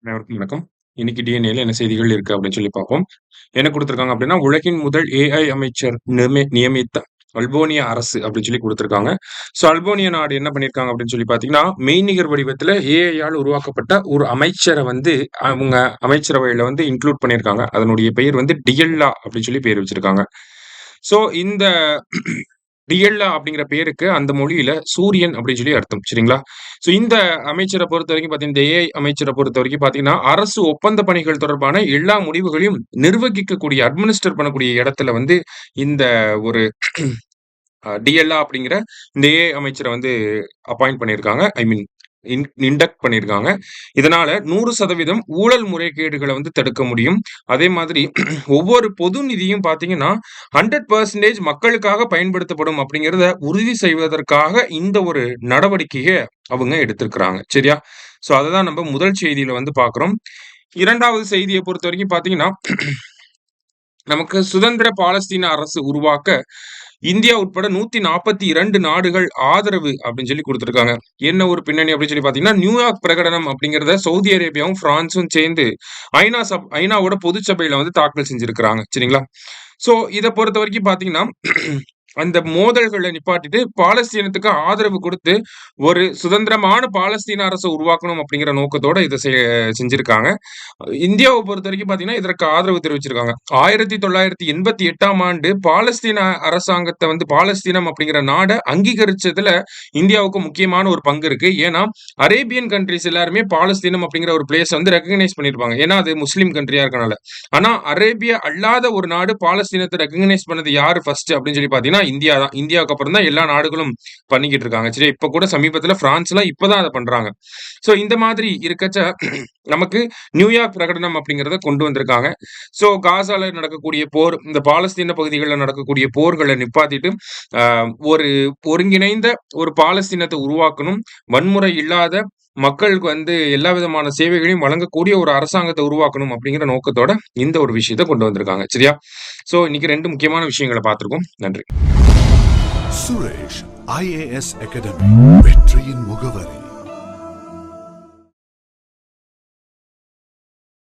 அனைவருக்கும் வணக்கம். இன்னைக்கு டிஎன்ஏல என்ன செய்திகள் இருக்கு அப்படின்னு சொல்லி பார்ப்போம். என்ன குடுத்திருக்காங்க அப்படின்னா, உலகின் முதல் ஏஐ அமைச்சர் நியமித்த அல்போனியா அரசு அப்படின்னு சொல்லி குடுத்திருக்காங்க. ஸோ அல்போனியா நாடு என்ன பண்ணியிருக்காங்க அப்படின்னு சொல்லி பார்த்தீங்கன்னா, மெய்நிகர் வடிவத்தில ஏஐயால் உருவாக்கப்பட்ட ஒரு அமைச்சர வந்து அவங்க அமைச்சரவையில வந்து இன்க்ளூட் பண்ணியிருக்காங்க. அதனுடைய பெயர் வந்து டியல்லா அப்படின்னு சொல்லி பேர் வச்சிருக்காங்க. ஸோ இந்த டியல்லா அப்படிங்கிற பேருக்கு அந்த மொழியில சூரியன் அப்படின்னு சொல்லி அர்த்தம். சரிங்களா? ஸோ இந்த அமைச்சர பொறுத்தவரைக்கும் பார்த்தீங்கன்னா, இந்த ஏஐ அமைச்சர பொறுத்தவரைக்கும் பார்த்தீங்கன்னா, அரசு ஒப்பந்த பணிகள் தொடர்பான எல்லா முடிவுகளையும் நிர்வகிக்கக்கூடிய, அட்மினிஸ்டர் பண்ணக்கூடிய இடத்துல வந்து இந்த ஒரு டிஎல்ஆ அப்படிங்கிற இந்த ஏஐ அமைச்சர வந்து அப்பாயிண்ட் பண்ணியிருக்காங்க. ஐ மீன் இண்டக்ட் பண்ணியிருக்காங்க. இதனால 100% ஊழல் முறைகேடுகள வந்து தடுக்க முடியும். அதே மாதிரி ஒவ்வொரு பொது நிதியும் பார்த்தீங்கன்னா, 100% மக்களுக்காக பயன்படுத்தப்படும் அப்படிங்கிறத உறுதி செய்வதற்காக இந்த ஒரு நடவடிக்கைய அவங்க எடுத்திருக்கிறாங்க. சரியா? ஸோ அததான் நம்ம முதல் செய்தியில வந்து பார்க்கிறோம். 2வது செய்திய பொறுத்தவரைக்கும் பார்த்தீங்கன்னா, நமக்கு சுதந்திர பாலஸ்தீன அரசு உருவாக்க இந்தியா உட்பட 142 நாடுகள் ஆதரவு அப்படின்னு சொல்லி குடுத்திருக்காங்க. என்ன ஒரு பின்னணி அப்படின்னு சொல்லி பார்த்தீங்கன்னா, நியூயார்க் பிரகடனம் அப்படிங்கிறத சவுதி அரேபியாவும், பிரான்ஸும் சேர்ந்து ஐநாவோட பொதுச் சபையில வந்து தாக்கல் செஞ்சிருக்கிறாங்க. சரிங்களா? ஸோ இத பொறுத்தவரைக்கும் பார்த்தீங்கன்னா, அந்த மோதல்கள நிப்பாட்டிட்டு பாலஸ்தீனத்துக்கு ஆதரவு குடுத்து, ஒரு சுதந்திரமான பாலஸ்தீன அரச உருவாக்கணும் அப்படிங்கிற நோக்கத்தோட இத செஞ்சிருக்காங்க. இந்தியாவ பொறுத்தவரைக்கும் பார்த்தீங்கன்னா, இதற்கு ஆதரவு தெரிவிச்சிருக்காங்க. 1988ஆம் ஆண்டு பாலஸ்தீன அரசாங்கத்த வந்து பாலஸ்தீனம் அப்படிங்கிற நாட அங்கீகரிச்சதுல இந்தியாவுக்கு முக்கியமான ஒரு பங்கு இருக்கு. ஏன்னா, அரேபியன் கண்ட்ரீஸ் எல்லாருமே பாலஸ்தீனம் அப்படிங்கிற ஒரு பிளேஸ வந்து ரெகக்னைஸ் பண்ணியிருப்பாங்க. ஏன்னா, அது முஸ்லிம் கண்ட்ரியா இருக்கனால. ஆனா, அரேபியா அல்லாத ஒரு நாடு பாலஸ்தீனத்த ரெகக்னைஸ் பண்ணது யாரு ஃபர்ஸ்ட் அப்படின்னு சொல்லி பார்த்தீங்கன்னா, இந்தியா தான். இந்தியாவுக்கு அப்புறம் தான் எல்லா நாடுகளும் பண்ணிக்கிட்டு இருக்காங்க. சரி, இப்ப கூட சமீபத்துல பிரான்ஸ்லாம் இப்பதான் அத பண்றாங்க. சோ இந்த மாதிரி இருக்கச்ச நமக்கு நியூயார்க் பிரகடனம் அப்படிங்கிறத கொண்டு வந்திருக்காங்க. சோ காசால நடக்கக்கூடிய போர், இந்த பாலஸ்தீன பகுதிகள்ல நடக்கக்கூடிய போர்கள நிப்பாட்டிட்டு, அ ஒரு ஒருங்கிணைந்த ஒரு பாலஸ்தீனத்த உருவாக்கணும். வன்முறை இல்லாத மக்களுக்கு வந்து எல்லா விதமான சேவைகளையும் வழங்கக்கூடிய ஒரு அரசாங்கத்த உருவாக்கணும் அப்படிங்கிற நோக்கத்தோட இந்த ஒரு விஷயத்த கொண்டு வந்திருக்காங்க. சரியா? சோ இன்னைக்கு 2 முக்கியமான விஷயங்கள பார்த்திருக்கோம். நன்றி. சுரேஷ் IAS அகாடமி வெற்றியின் முகவரி.